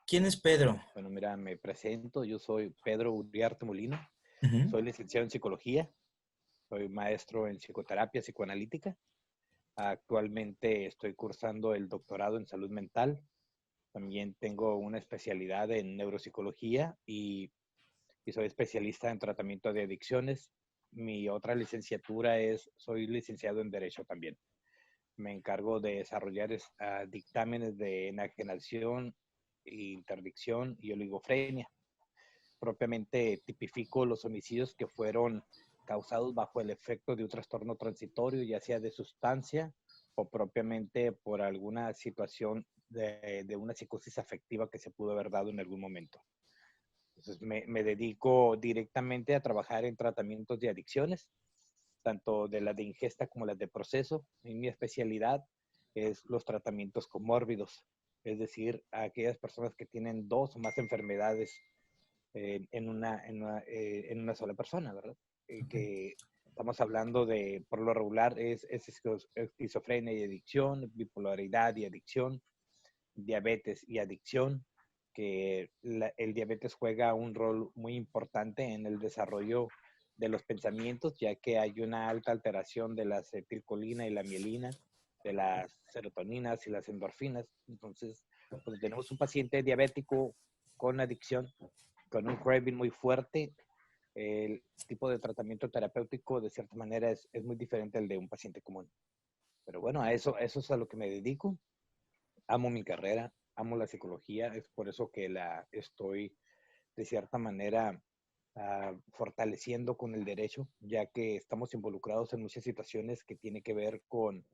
¿Quién es Pedro? Bueno, mira, me presento. Yo soy Pedro Uriarte Molino. Ujú. Soy licenciado en psicología. Soy maestro en psicoterapia psicoanalítica. Actualmente estoy cursando el doctorado en salud mental. También tengo una especialidad en neuropsicología y soy especialista en tratamiento de adicciones. Mi otra licenciatura soy licenciado en Derecho también. Me encargo de desarrollar dictámenes de enajenación, interdicción y oligofrenia. Propiamente tipifico los homicidios que fueron causados bajo el efecto de un trastorno transitorio, ya sea de sustancia o propiamente por alguna situación de una psicosis afectiva que se pudo haber dado en algún momento. Entonces me dedico directamente a trabajar en tratamientos de adicciones, tanto de las de ingesta como las de proceso. Y mi especialidad es los tratamientos comórbidos, es decir, a aquellas personas que tienen dos o más enfermedades en una sola persona, ¿verdad? Ok. Que estamos hablando de, por lo regular, es esquizofrenia y adicción, bipolaridad y adicción, diabetes y adicción, que el diabetes juega un rol muy importante en el desarrollo de los pensamientos, ya que hay una alta alteración de la acetilcolina y la mielina, de las serotoninas y las endorfinas. Entonces, cuando tenemos un paciente diabético con adicción, con un craving muy fuerte, el tipo de tratamiento terapéutico de cierta manera es muy diferente al de un paciente común. Pero bueno, eso es a lo que me dedico. Amo mi carrera, amo la psicología, es por eso que la estoy de cierta manera fortaleciendo con el derecho, ya que estamos involucrados en muchas situaciones que tienen que ver con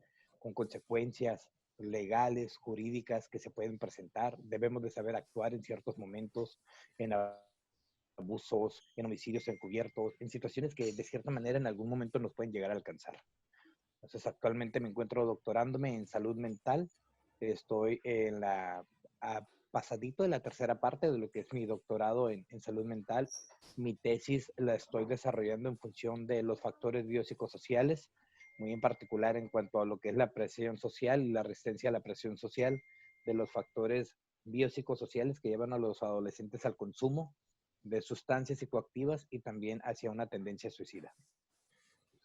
consecuencias legales, jurídicas que se pueden presentar. Debemos de saber actuar en ciertos momentos, en abusos, en homicidios encubiertos, en situaciones que de cierta manera en algún momento nos pueden llegar a alcanzar. Entonces, actualmente me encuentro doctorándome en salud mental. Estoy en pasadito de la tercera parte de lo que es mi doctorado en salud mental. Mi tesis la estoy desarrollando en función de los factores biopsicosociales, muy en particular en cuanto a lo que es la presión social y la resistencia a la presión social, de los factores biopsicosociales que llevan a los adolescentes al consumo de sustancias psicoactivas y también hacia una tendencia suicida.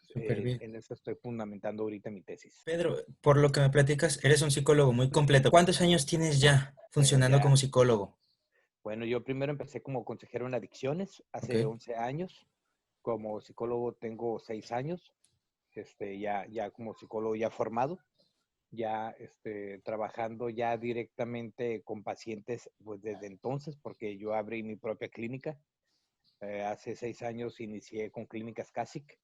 Súper bien. En eso estoy fundamentando ahorita mi tesis. Pedro, por lo que me platicas, eres un psicólogo muy completo. ¿Cuántos años tienes ya funcionando como Ya, psicólogo? bueno, yo primero empecé como consejero en adicciones Ok. hace 11 años. Como psicólogo tengo 6 años, ya como psicólogo ya formado, ya trabajando ya directamente con pacientes pues desde entonces, porque yo abrí mi propia clínica. Hace 6 años inicié con Clínicas CASIC,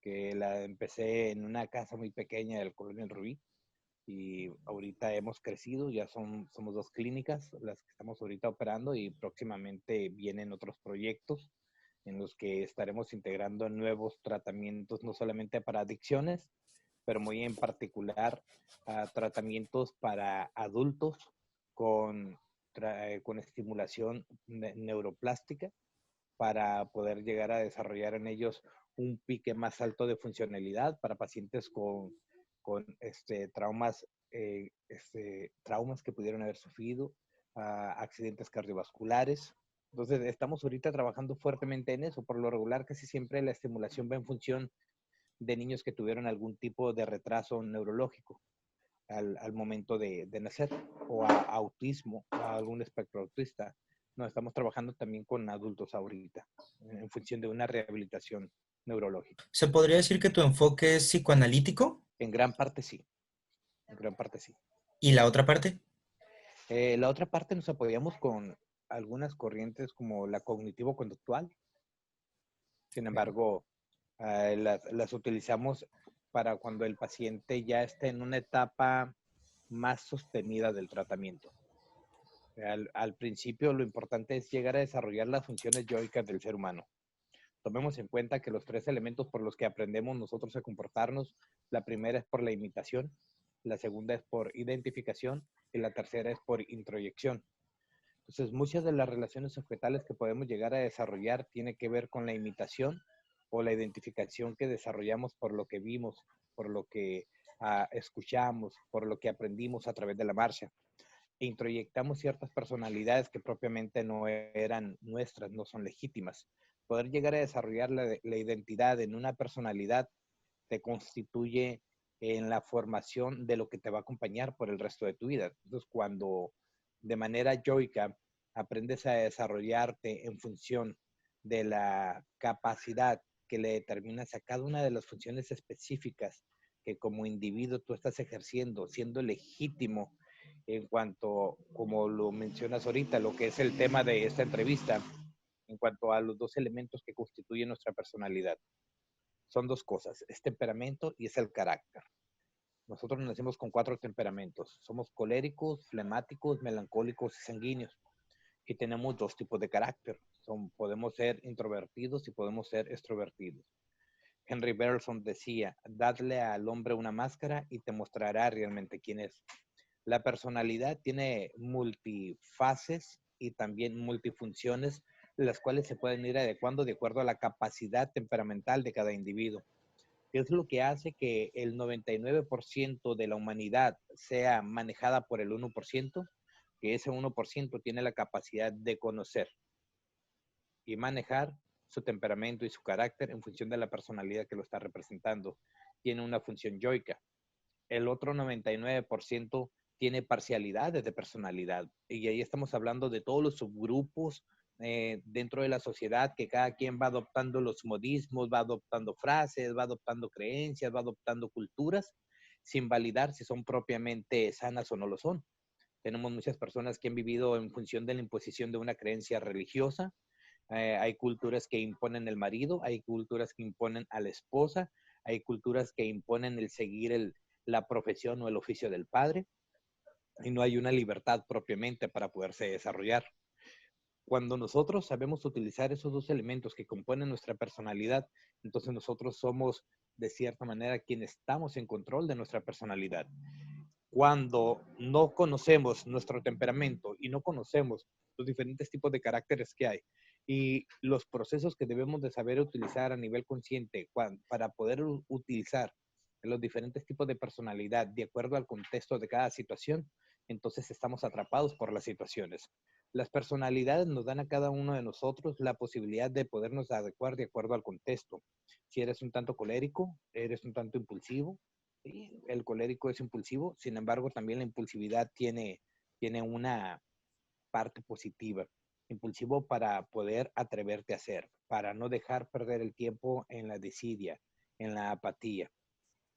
que la empecé en una casa muy pequeña del Colonia El Rubí. Y ahorita hemos crecido, somos dos clínicas las que estamos ahorita operando y próximamente vienen otros proyectos en los que estaremos integrando nuevos tratamientos, no solamente para adicciones, pero muy en particular tratamientos para adultos con, con estimulación neuroplástica para poder llegar a desarrollar en ellos un pique más alto de funcionalidad para pacientes con traumas, traumas que pudieron haber sufrido, accidentes cardiovasculares. Entonces, estamos ahorita trabajando fuertemente en eso. Por lo regular, casi siempre la estimulación va en función de niños que tuvieron algún tipo de retraso neurológico al momento de nacer, o a autismo, a algún espectro autista. No, estamos trabajando también con adultos ahorita, en función de una rehabilitación neurológica. ¿Se podría decir que tu enfoque es psicoanalítico? En gran parte sí, en gran parte sí. ¿Y la otra parte? La otra parte nos apoyamos con algunas corrientes como la cognitivo-conductual. Sin Ok. embargo, las utilizamos para cuando el paciente ya está en una etapa más sostenida del tratamiento. Al principio lo importante es llegar a desarrollar las funciones yoicas del ser humano. Tomemos en cuenta que los tres elementos por los que aprendemos nosotros a comportarnos, la primera es por la imitación, la segunda es por identificación y la tercera es por introyección. Entonces, muchas de las relaciones objetales que podemos llegar a desarrollar tiene que ver con la imitación o la identificación que desarrollamos por lo que vimos, por lo que escuchamos, por lo que aprendimos a través de la marcha. e introyectamos ciertas personalidades que propiamente no eran nuestras, no son legítimas. Poder llegar a desarrollar la identidad en una personalidad te constituye en la formación de lo que te va a acompañar por el resto de tu vida. Entonces, cuando de manera yoica aprendes a desarrollarte en función de la capacidad que le determinas a cada una de las funciones específicas que como individuo tú estás ejerciendo, siendo legítimo en cuanto, como lo mencionas ahorita, lo que es el tema de esta entrevista, en cuanto a los dos elementos que constituyen nuestra personalidad. Son dos cosas, es temperamento y es el carácter. Nosotros nacimos con 4 temperamentos. Somos coléricos, flemáticos, melancólicos y sanguíneos. Y tenemos 2 tipos de carácter. Podemos ser introvertidos y podemos ser extrovertidos. Henry Bergson decía, dadle al hombre una máscara y te mostrará realmente quién es. La personalidad tiene multifases y también multifunciones, las cuales se pueden ir adecuando de acuerdo a la capacidad temperamental de cada individuo. Es lo que hace que el 99% de la humanidad sea manejada por el 1%, que ese 1% tiene la capacidad de conocer y manejar su temperamento y su carácter en función de la personalidad que lo está representando. Tiene una función yoica. El otro 99% tiene parcialidades de personalidad. Y ahí estamos hablando de todos los subgrupos dentro de la sociedad, que cada quien va adoptando los modismos, va adoptando frases, va adoptando creencias, va adoptando culturas, sin validar si son propiamente sanas o no lo son. Tenemos muchas personas que han vivido en función de la imposición de una creencia religiosa. Hay culturas que imponen el marido, hay culturas que imponen a la esposa, hay culturas que imponen el seguir la profesión o el oficio del padre, y no hay una libertad propiamente para poderse desarrollar. Cuando nosotros sabemos utilizar esos dos elementos que componen nuestra personalidad, entonces nosotros somos de cierta manera quienes estamos en control de nuestra personalidad. Cuando no conocemos nuestro temperamento y no conocemos los diferentes tipos de caracteres que hay y los procesos que debemos de saber utilizar a nivel consciente para poder utilizar los diferentes tipos de personalidad de acuerdo al contexto de cada situación, entonces estamos atrapados por las situaciones. Las personalidades nos dan a cada uno de nosotros la posibilidad de podernos adecuar de acuerdo al contexto. Si eres un tanto colérico, eres un tanto impulsivo. Sí, el colérico es impulsivo, sin embargo, también la impulsividad tiene una parte positiva. Impulsivo para poder atreverte a hacer, para no dejar perder el tiempo en la desidia, en la apatía.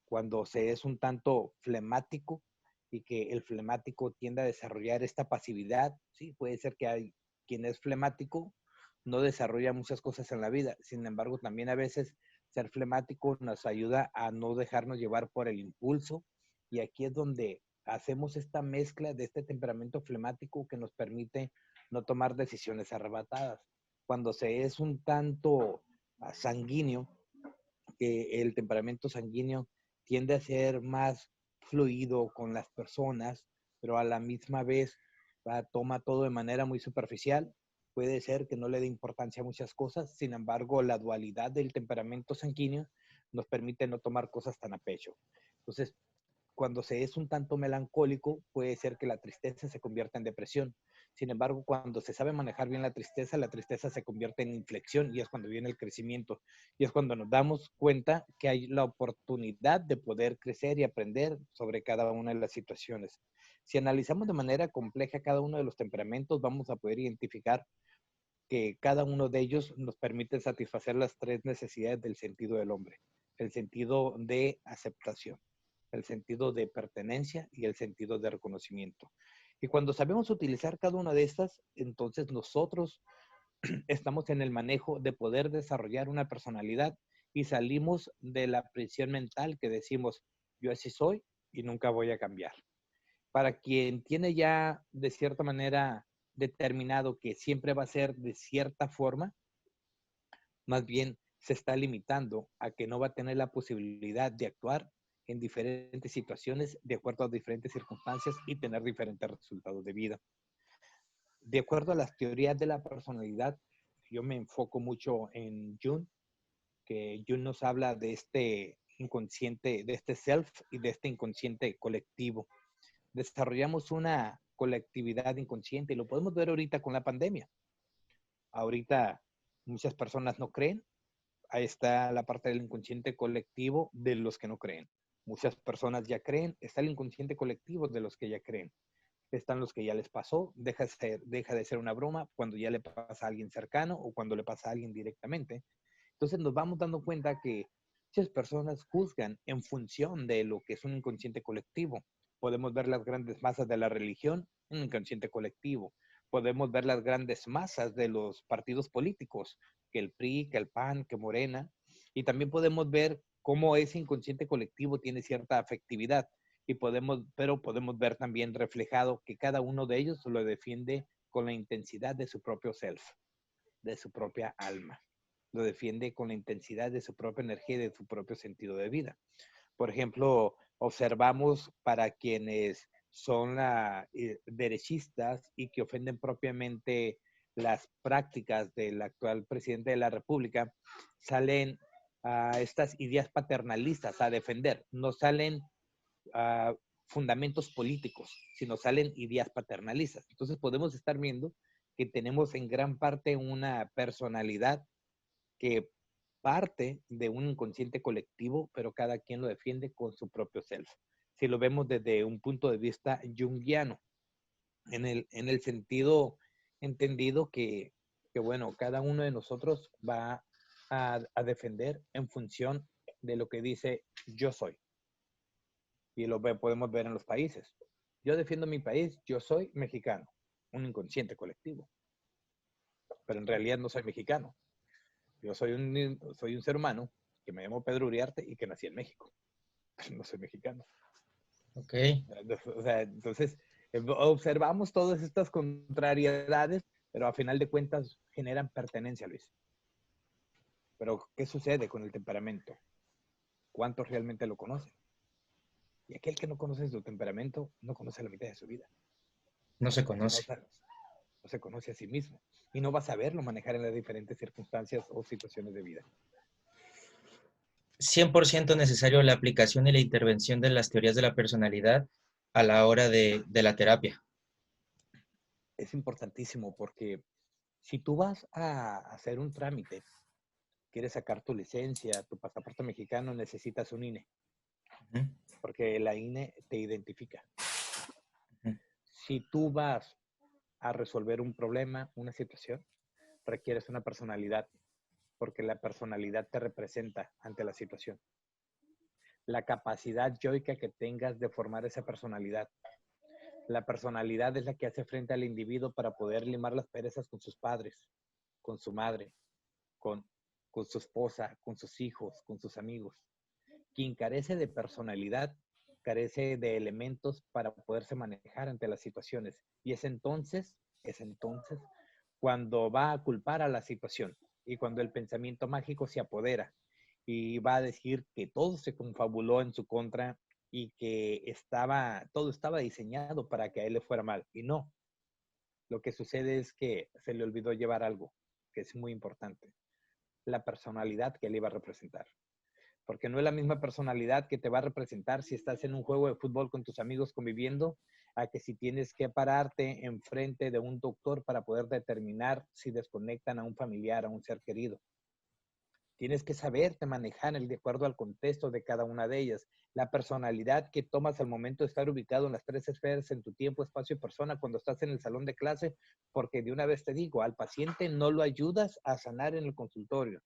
Cuando se es un tanto flemático y que el flemático tiende a desarrollar esta pasividad, sí, puede ser que hay quien es flemático no desarrolla muchas cosas en la vida. Sin embargo, también a veces ser flemático nos ayuda a no dejarnos llevar por el impulso, y aquí es donde hacemos esta mezcla de este temperamento flemático que nos permite no tomar decisiones arrebatadas. Cuando se es un tanto sanguíneo, que el temperamento sanguíneo tiende a ser más fluido con las personas, pero a la misma vez toma todo de manera muy superficial. Puede ser que no le dé importancia a muchas cosas, sin embargo, la dualidad del temperamento sanguíneo nos permite no tomar cosas tan a pecho. Entonces, cuando se es un tanto melancólico, puede ser que la tristeza se convierta en depresión. Sin embargo, cuando se sabe manejar bien la tristeza se convierte en inflexión y es cuando viene el crecimiento. Y es cuando nos damos cuenta que hay la oportunidad de poder crecer y aprender sobre cada una de las situaciones. Si analizamos de manera compleja cada uno de los temperamentos, vamos a poder identificar que cada uno de ellos nos permite satisfacer las 3 necesidades del sentido del hombre. El sentido de aceptación, el sentido de pertenencia y el sentido de reconocimiento. Y cuando sabemos utilizar cada una de estas, entonces nosotros estamos en el manejo de poder desarrollar una personalidad y salimos de la prisión mental que decimos, yo así soy y nunca voy a cambiar. Para quien tiene ya de cierta manera determinado que siempre va a ser de cierta forma, más bien se está limitando a que no va a tener la posibilidad de actuar en diferentes situaciones de acuerdo a diferentes circunstancias y tener diferentes resultados de vida. De acuerdo a las teorías de la personalidad, yo me enfoco mucho en Jung, que Jung nos habla de este inconsciente, de este self y de este inconsciente colectivo. Desarrollamos una colectividad inconsciente. Y lo podemos ver ahorita con la pandemia. Ahorita muchas personas no creen. Ahí está la parte del inconsciente colectivo de los que no creen. Muchas personas ya creen. Está el inconsciente colectivo de los que ya creen. Están los que ya les pasó. Deja de ser una broma cuando ya le pasa a alguien cercano o cuando le pasa a alguien directamente. Entonces nos vamos dando cuenta que muchas personas juzgan en función de lo que es un inconsciente colectivo. Podemos ver las grandes masas de la religión, un inconsciente colectivo. Podemos ver las grandes masas de los partidos políticos, que el PRI, que el PAN, que Morena. Y también podemos ver cómo ese inconsciente colectivo tiene cierta afectividad. Pero podemos ver también reflejado que cada uno de ellos lo defiende con la intensidad de su propio self, de su propia alma. Lo defiende con la intensidad de su propia energía y de su propio sentido de vida. Por ejemplo, observamos para quienes son derechistas y que ofenden propiamente las prácticas del actual presidente de la República, salen estas ideas paternalistas a defender. No salen fundamentos políticos, sino salen ideas paternalistas. Entonces podemos estar viendo que tenemos en gran parte una personalidad que parte de un inconsciente colectivo, pero cada quien lo defiende con su propio self. Si lo vemos desde un punto de vista junguiano, en el sentido entendido que, bueno, cada uno de nosotros va a defender en función de lo que dice yo soy. Y podemos ver en los países. Yo defiendo mi país, yo soy mexicano, un inconsciente colectivo. Pero en realidad no soy mexicano. Yo soy un ser humano que me llamo Pedro Uriarte y que nací en México. No soy mexicano. Ok. O sea, entonces, observamos todas estas contrariedades, pero a final de cuentas generan pertenencia, Luis. Pero, ¿qué sucede con el temperamento? ¿Cuántos realmente lo conocen? Y aquel que no conoce su temperamento no conoce la mitad de su vida, No se porque conoce. no se conoce a sí mismo y no va a saberlo manejar en las diferentes circunstancias o situaciones de vida. 100% necesario la aplicación y la intervención de las teorías de la personalidad a la hora de la terapia. Es importantísimo porque si tú vas a hacer un trámite, quieres sacar tu licencia, tu pasaporte mexicano, necesitas un INE, Ujú, porque la INE te identifica. ujú. Si tú vas a resolver un problema, una situación, requieres una personalidad, porque la personalidad te representa ante la situación. La capacidad yoica que tengas de formar esa personalidad. La personalidad es la que hace frente al individuo para poder limar las perezas con sus padres, con su madre, con, con su esposa, con sus hijos, con sus amigos. Quien carece de personalidad, carece de elementos para poderse manejar ante las situaciones. Y es entonces cuando va a culpar a la situación y cuando el pensamiento mágico se apodera y va a decir que todo se confabuló en su contra y que todo estaba diseñado para que a él le fuera mal. Y no, lo que sucede es que se le olvidó llevar algo que es muy importante, la personalidad que él iba a representar. Porque no es la misma personalidad que te va a representar si estás en un juego de fútbol con tus amigos conviviendo, a que si tienes que pararte enfrente de un doctor para poder determinar si desconectan a un familiar, a un ser querido. Tienes que saberte manejar de acuerdo al contexto de cada una de ellas. La personalidad que tomas al momento de estar ubicado en las tres esferas en tu tiempo, espacio y persona cuando estás en el salón de clase, porque de una vez te digo, al paciente no lo ayudas a sanar en el consultorio.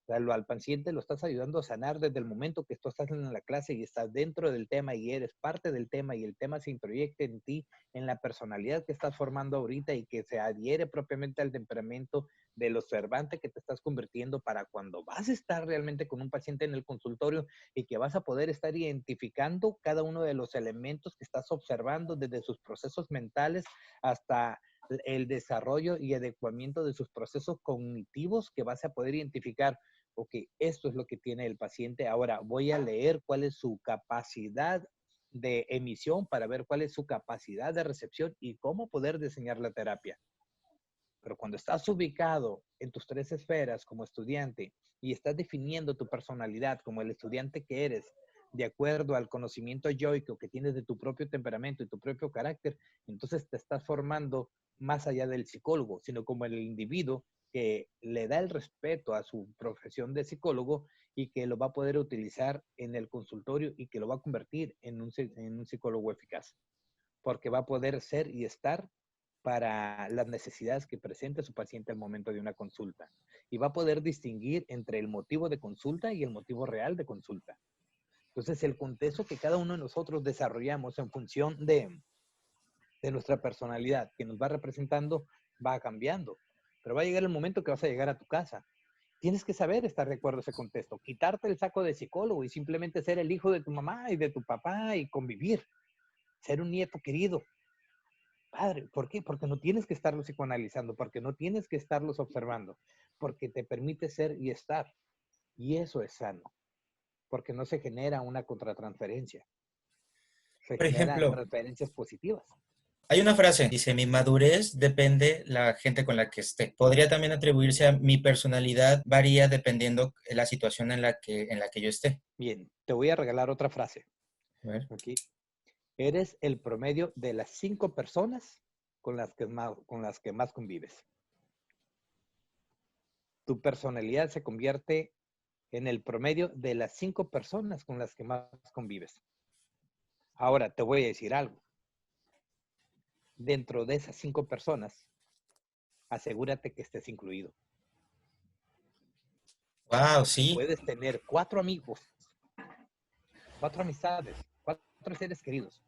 O sea, al paciente lo estás ayudando a sanar desde el momento que tú estás en la clase y estás dentro del tema y eres parte del tema y el tema se introyecta en ti, en la personalidad que estás formando ahorita y que se adhiere propiamente al temperamento del observante que te estás convirtiendo para cuando vas a estar realmente con un paciente en el consultorio y que vas a poder estar identificando cada uno de los elementos que estás observando desde sus procesos mentales hasta el desarrollo y adecuamiento de sus procesos cognitivos que vas a poder identificar. Ok, esto es lo que tiene el paciente. Ahora voy a leer cuál es su capacidad de emisión para ver cuál es su capacidad de recepción y cómo poder diseñar la terapia. Pero cuando estás ubicado en tus tres esferas como estudiante y estás definiendo tu personalidad como el estudiante que eres, de acuerdo al conocimiento yoico que tienes de tu propio temperamento y tu propio carácter, entonces te estás formando más allá del psicólogo, sino como el individuo que le da el respeto a su profesión de psicólogo y que lo va a poder utilizar en el consultorio y que lo va a convertir en un psicólogo eficaz, porque va a poder ser y estar para las necesidades que presenta su paciente al momento de una consulta. Y va a poder distinguir entre el motivo de consulta y el motivo real de consulta. Entonces, el contexto que cada uno de nosotros desarrollamos en función de nuestra personalidad que nos va representando va cambiando. Pero va a llegar el momento que vas a llegar a tu casa. Tienes que saber estar de acuerdo a ese contexto, quitarte el saco de psicólogo y simplemente ser el hijo de tu mamá y de tu papá y convivir, ser un nieto querido. Padre, ¿por qué? Porque no tienes que estarlos psicoanalizando, porque no tienes que estarlos observando, porque te permite ser y estar. Y eso es sano, porque no se genera una contratransferencia, se Por generan ejemplo, transferencias positivas. hay una frase, dice, mi madurez depende la gente con la que esté. Podría también atribuirse a mi personalidad, varía dependiendo de la situación en la que yo esté. Bien, te voy a regalar otra frase. A ver. Aquí. Eres el promedio de las 5 personas con las que más convives. Tu personalidad se convierte en el promedio de las 5 personas con las que más convives. Ahora, te voy a decir algo. Dentro de esas 5 personas, asegúrate que estés incluido. Wow, sí. Puedes tener 4 amigos, 4 amistades, 4 seres queridos,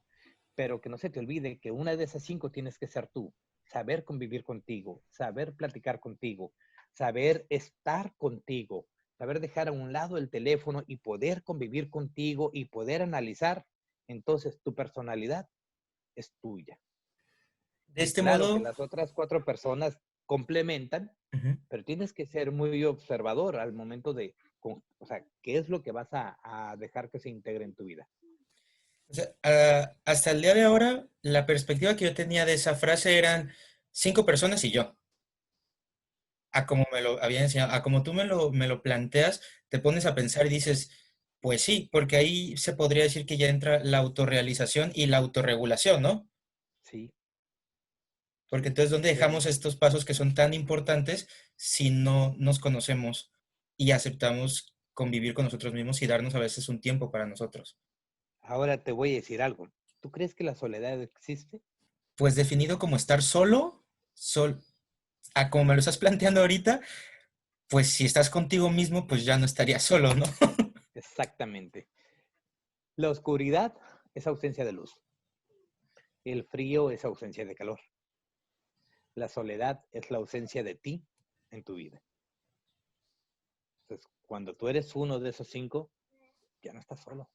pero que no se te olvide que una de esas 5 tienes que ser tú. Saber convivir contigo, saber platicar contigo, saber estar contigo, saber dejar a un lado el teléfono y poder convivir contigo y poder analizar. Entonces, tu personalidad es tuya. De Y este claro que modo, las otras 4 personas complementan, ujú. pero tienes que ser muy observador al momento de, o sea, ¿qué es lo que vas a dejar que se integre en tu vida? O sea, hasta el día de ahora, la perspectiva que yo tenía de esa frase eran 5 personas y yo. A como me lo había enseñado, a como tú me lo planteas, te pones a pensar y dices, pues sí, porque ahí se podría decir que ya entra la autorrealización y la autorregulación, ¿no? Sí, Porque entonces, ¿dónde dejamos estos pasos que son tan importantes si no nos conocemos y aceptamos convivir con nosotros mismos y darnos a veces un tiempo para nosotros? ahora te voy a decir algo. ¿Tú crees que la soledad existe? Pues definido como estar solo, a como me lo estás planteando ahorita, pues si estás contigo mismo, pues ya no estarías solo, ¿no? Exactamente. La oscuridad es ausencia de luz. El frío es ausencia de calor. La soledad es la ausencia de ti en tu vida. Entonces, cuando tú eres uno de esos 5, ya no estás solo.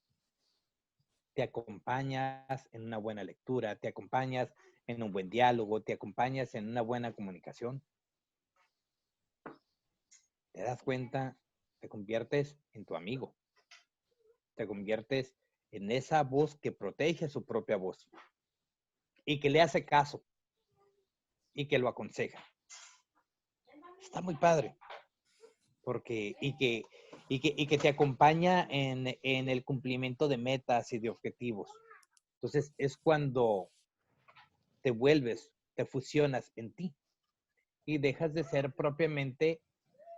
Te acompañas en una buena lectura, te acompañas en un buen diálogo, te acompañas en una buena comunicación. Te das cuenta, te conviertes en tu amigo. Te conviertes en esa voz que protege su propia voz y que le hace caso y que lo aconseja. Está muy padre. Porque, y que te acompaña en el cumplimiento de metas y de objetivos. Entonces, es cuando te vuelves, te fusionas en ti y dejas de ser propiamente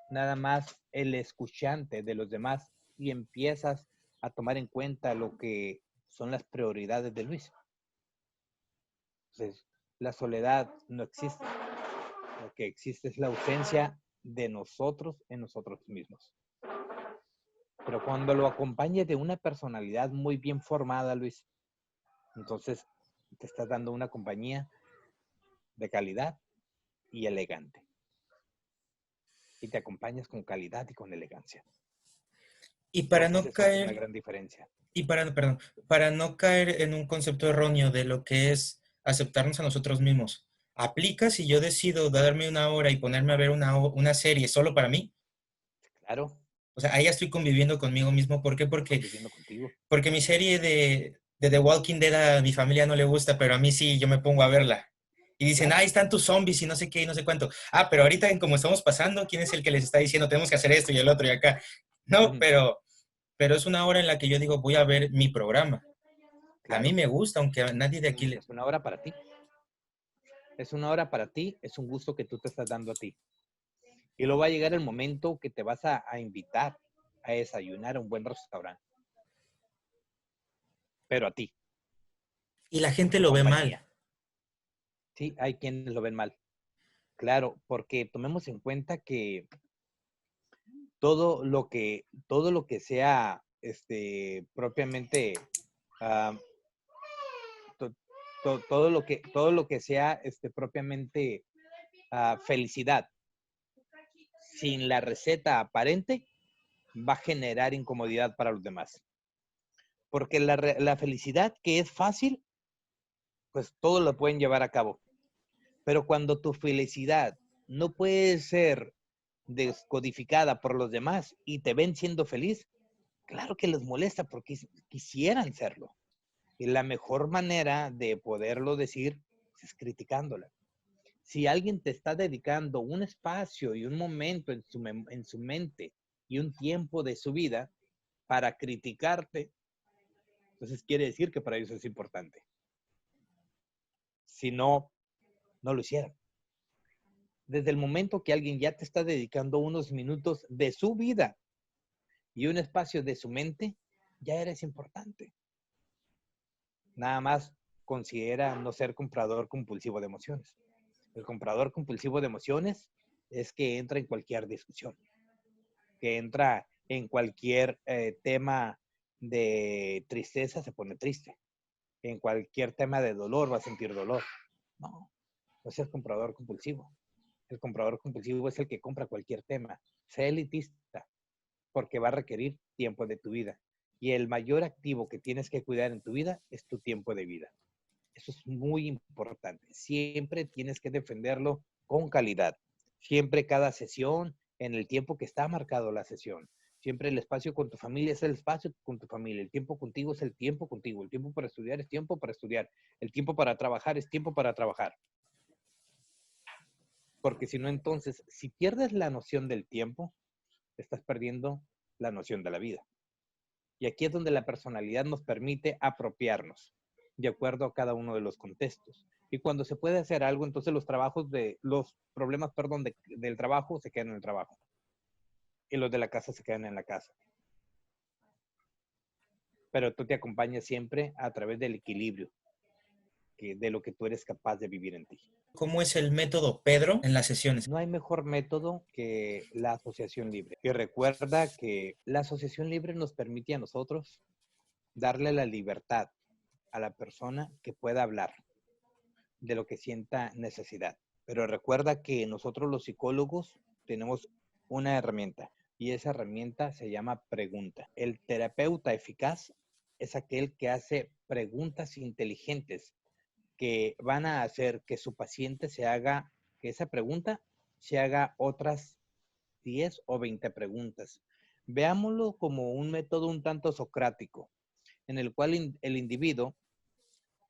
nada más el escuchante de los demás y empiezas a tomar en cuenta lo que son las prioridades de Luis. Entonces, la soledad no existe. Lo que existe es la ausencia de nosotros en nosotros mismos. Pero cuando lo acompañe de una personalidad muy bien formada, Luis, entonces te estás dando una compañía de calidad y elegante. Y te acompañas con calidad y con elegancia. Y para Entonces no eso hace una caer, gran diferencia. perdón, para no caer en un concepto erróneo de lo que es aceptarnos a nosotros mismos, ¿aplica si yo decido darme una hora y ponerme a ver una serie solo para mí? Claro, O sea, ahí ya estoy conviviendo conmigo mismo. ¿Por qué? estás conviviendo contigo. Porque mi serie de The Walking Dead a mi familia no le gusta, pero a mí sí, yo me pongo a verla. Y dicen, Claro. ahí están tus zombies y no sé qué y no sé cuánto. Ah, pero ahorita en cómo estamos pasando, ¿quién es el que les está diciendo tenemos que hacer esto y el otro y acá? No, Ujú. pero es una hora en la que yo digo, voy a ver mi programa. A mí Claro, me gusta, aunque a nadie de aquí le... es una hora para ti. Es una hora para ti, es un gusto que tú te estás dando a ti. Y luego va a llegar el momento que te vas a invitar a desayunar a un buen restaurante, pero a ti, Y la en gente tu lo ve mal. compañía. Sí, hay quienes lo ven mal. Claro, porque tomemos en cuenta que todo lo que sea propiamente ah, to- todo lo que sea propiamente felicidad sin la receta aparente va a generar incomodidad para los demás. Porque la felicidad que es fácil, pues todos lo pueden llevar a cabo. Pero cuando tu felicidad no puede ser descodificada por los demás y te ven siendo feliz, claro que les molesta porque quisieran serlo. Y la mejor manera de poderlo decir es criticándola. Si alguien te está dedicando un espacio y un momento en su mente y un tiempo de su vida para criticarte, entonces quiere decir que para ellos es importante. Si no, no lo hicieran. Desde el momento que alguien ya te está dedicando unos minutos de su vida y un espacio de su mente, ya eres importante. Nada más considera no ser comprador compulsivo de emociones. El comprador compulsivo de emociones es que entra en cualquier discusión, que entra en cualquier tema de tristeza, se pone triste. En cualquier tema de dolor va a sentir dolor. No, no es el comprador compulsivo. El comprador compulsivo es el que compra cualquier tema. Sé elitista, porque va a requerir tiempo de tu vida. Y el mayor activo que tienes que cuidar en tu vida es tu tiempo de vida. Eso es muy importante. Siempre tienes que defenderlo con calidad. Siempre cada sesión, en el tiempo que está marcado la sesión. Siempre el espacio con tu familia es el espacio con tu familia. El tiempo contigo es el tiempo contigo. El tiempo para estudiar es tiempo para estudiar. El tiempo para trabajar es tiempo para trabajar. Porque si no, entonces, si pierdes la noción del tiempo, estás perdiendo la noción de la vida. Y aquí es donde la personalidad nos permite apropiarnos de acuerdo a cada uno de los contextos. Y cuando se puede hacer algo, entonces los problemas, perdón, del trabajo se quedan en el trabajo. Y los de la casa se quedan en la casa. Pero tú te acompañas siempre a través del equilibrio de lo que tú eres capaz de vivir en ti. ¿Cómo es el método Pedro en las sesiones? No hay mejor método que la asociación libre. Y recuerda que la asociación libre nos permite a nosotros darle la libertad a la persona que pueda hablar de lo que sienta necesidad. Pero recuerda que nosotros los psicólogos tenemos una herramienta y esa herramienta se llama pregunta. El terapeuta eficaz es aquel que hace preguntas inteligentes que van a hacer que su paciente que esa pregunta se haga otras 10 o 20 preguntas. Veámoslo como un método un tanto socrático, en el cual el individuo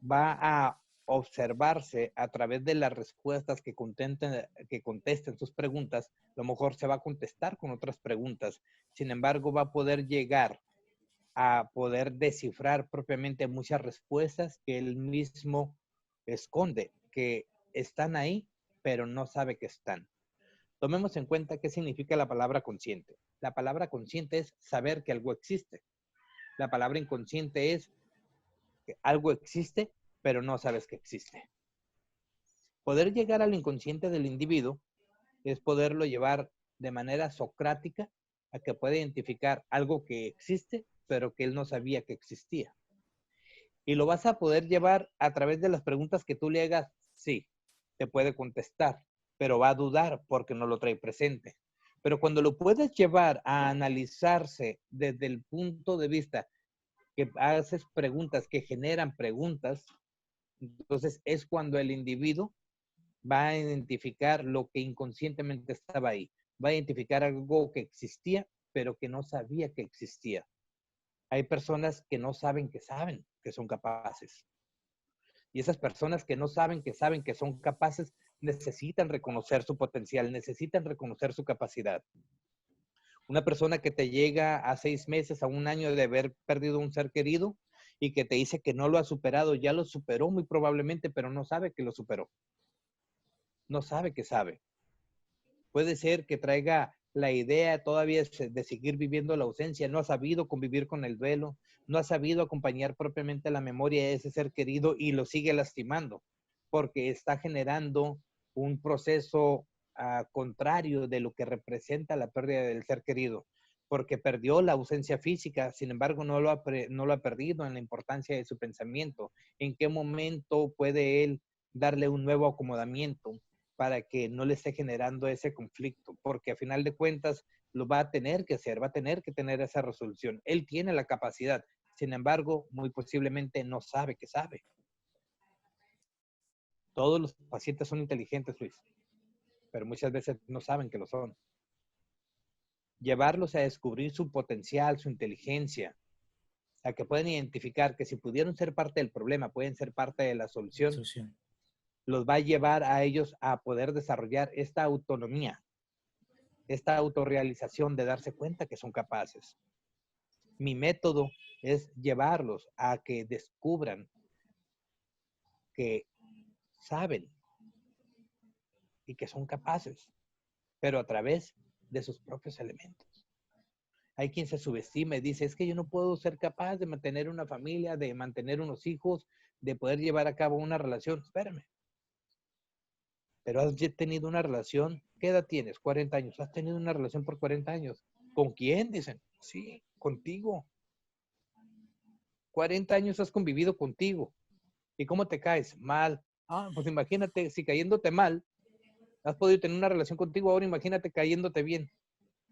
va a observarse a través de las respuestas que contesten sus preguntas, a lo mejor se va a contestar con otras preguntas, sin embargo va a poder llegar a poder descifrar propiamente muchas respuestas que él mismo esconde, que están ahí, pero no sabe que están. Tomemos en cuenta qué significa la palabra consciente. La palabra consciente es saber que algo existe. La palabra inconsciente es que algo existe, pero no sabes que existe. Poder llegar al inconsciente del individuo es poderlo llevar de manera socrática a que pueda identificar algo que existe, pero que él no sabía que existía. Y lo vas a poder llevar a través de las preguntas que tú le hagas, sí, te puede contestar, pero va a dudar porque no lo trae presente. Pero cuando lo puedes llevar a analizarse desde el punto de vista que haces preguntas que generan preguntas, entonces es cuando el individuo va a identificar lo que inconscientemente estaba ahí. Va a identificar algo que existía, pero que no sabía que existía. Hay personas que no saben que son capaces. Y esas personas que no saben que son capaces necesitan reconocer su potencial, necesitan reconocer su capacidad. Una persona que te llega a 6 meses, a un año de haber perdido un ser querido y que te dice que no lo ha superado, ya lo superó muy probablemente, pero no sabe que lo superó. No sabe que sabe. Puede ser que traiga la idea todavía de seguir viviendo la ausencia, no ha sabido convivir con el duelo, no ha sabido acompañar propiamente la memoria de ese ser querido y lo sigue lastimando, porque está generando un proceso contrario de lo que representa la pérdida del ser querido, porque perdió la ausencia física, sin embargo no lo ha perdido en la importancia de su pensamiento, en qué momento puede él darle un nuevo acomodamiento para que no le esté generando ese conflicto, porque a final de cuentas lo va a tener que hacer, va a tener que tener esa resolución. Él tiene la capacidad, sin embargo, muy posiblemente no sabe que sabe. Todos los pacientes son inteligentes, Luis, pero muchas veces no saben que lo son. Llevarlos a descubrir su potencial, su inteligencia, a que pueden identificar que si pudieron ser parte del problema, pueden ser parte de la solución, los va a llevar a ellos a poder desarrollar esta autonomía, esta autorrealización de darse cuenta que son capaces. Mi método es llevarlos a que descubran que saben y que son capaces, pero a través de sus propios elementos. Hay quien se subestima y dice, es que yo no puedo ser capaz de mantener una familia, de mantener unos hijos, de poder llevar a cabo una relación. Espérame. Pero has tenido una relación, ¿qué edad tienes? 40 años. ¿Has tenido una relación por 40 años? ¿Con quién? Dicen, sí, contigo. 40 años has convivido contigo. ¿Y cómo te caes? Mal. Ah, pues imagínate, si cayéndote mal, has podido tener una relación contigo, ahora imagínate cayéndote bien.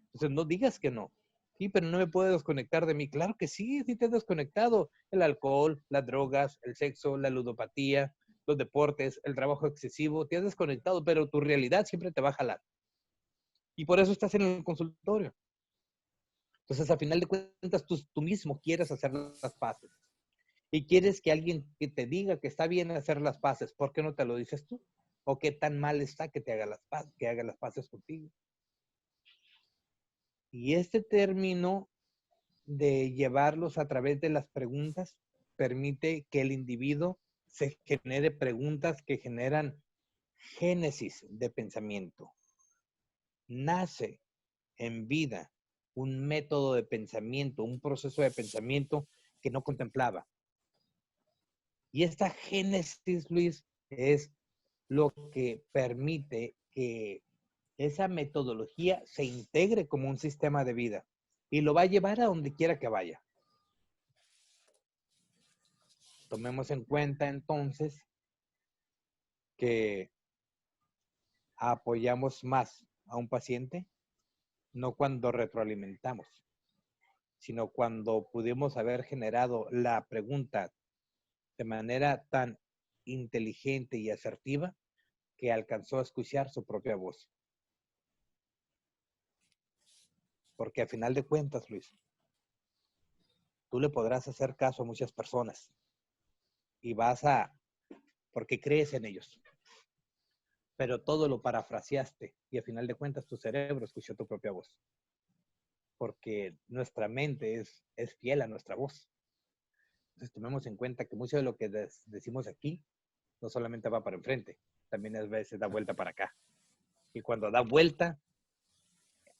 Entonces no digas que no. Sí, pero no me puedo desconectar de mí. Claro que sí, sí te has desconectado. El alcohol, las drogas, el sexo, la ludopatía, los deportes, el trabajo excesivo, te has desconectado, pero tu realidad siempre te va a jalar. Y por eso estás en el consultorio. Entonces, a final de cuentas, tú mismo quieres hacer las paces. Y quieres que alguien que te diga que está bien hacer las paces, ¿por qué no te lo dices tú? ¿O qué tan mal está que te haga que haga las paces contigo? Y este término de llevarlos a través de las preguntas permite que el individuo se genere preguntas que generan génesis de pensamiento. Nace en vida un método de pensamiento, un proceso de pensamiento que no contemplaba. Y esta génesis, Luis, es lo que permite que esa metodología se integre como un sistema de vida y lo va a llevar a donde quiera que vaya. Tomemos en cuenta entonces que apoyamos más a un paciente, no cuando retroalimentamos, sino cuando pudimos haber generado la pregunta de manera tan inteligente y asertiva que alcanzó a escuchar su propia voz. Porque a final de cuentas, Luis, tú le podrás hacer caso a muchas personas y porque crees en ellos, pero todo lo parafraseaste y a final de cuentas tu cerebro escuchó tu propia voz. Porque nuestra mente es fiel a nuestra voz. Entonces tomemos en cuenta que mucho de lo que decimos aquí no solamente va para enfrente, también a veces da vuelta para acá. Y cuando da vuelta,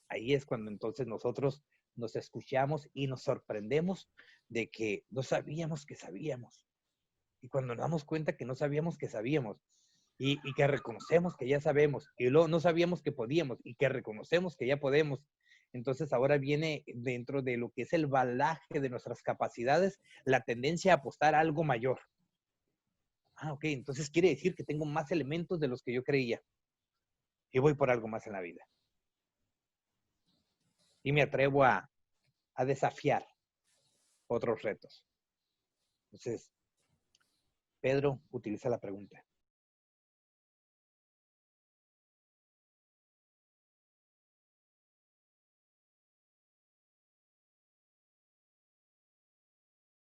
ahí es cuando entonces nosotros nos escuchamos y nos sorprendemos de que no sabíamos que sabíamos. Y cuando nos damos cuenta que no sabíamos que sabíamos y que reconocemos que ya sabemos y luego no sabíamos que podíamos y que reconocemos que ya podemos, entonces ahora viene dentro de lo que es el balaje de nuestras capacidades la tendencia a apostar a algo mayor. Ah, ok, entonces quiere decir que tengo más elementos de los que yo creía y voy por algo más en la vida. Y me atrevo a desafiar otros retos. Entonces, Pedro, utiliza la pregunta.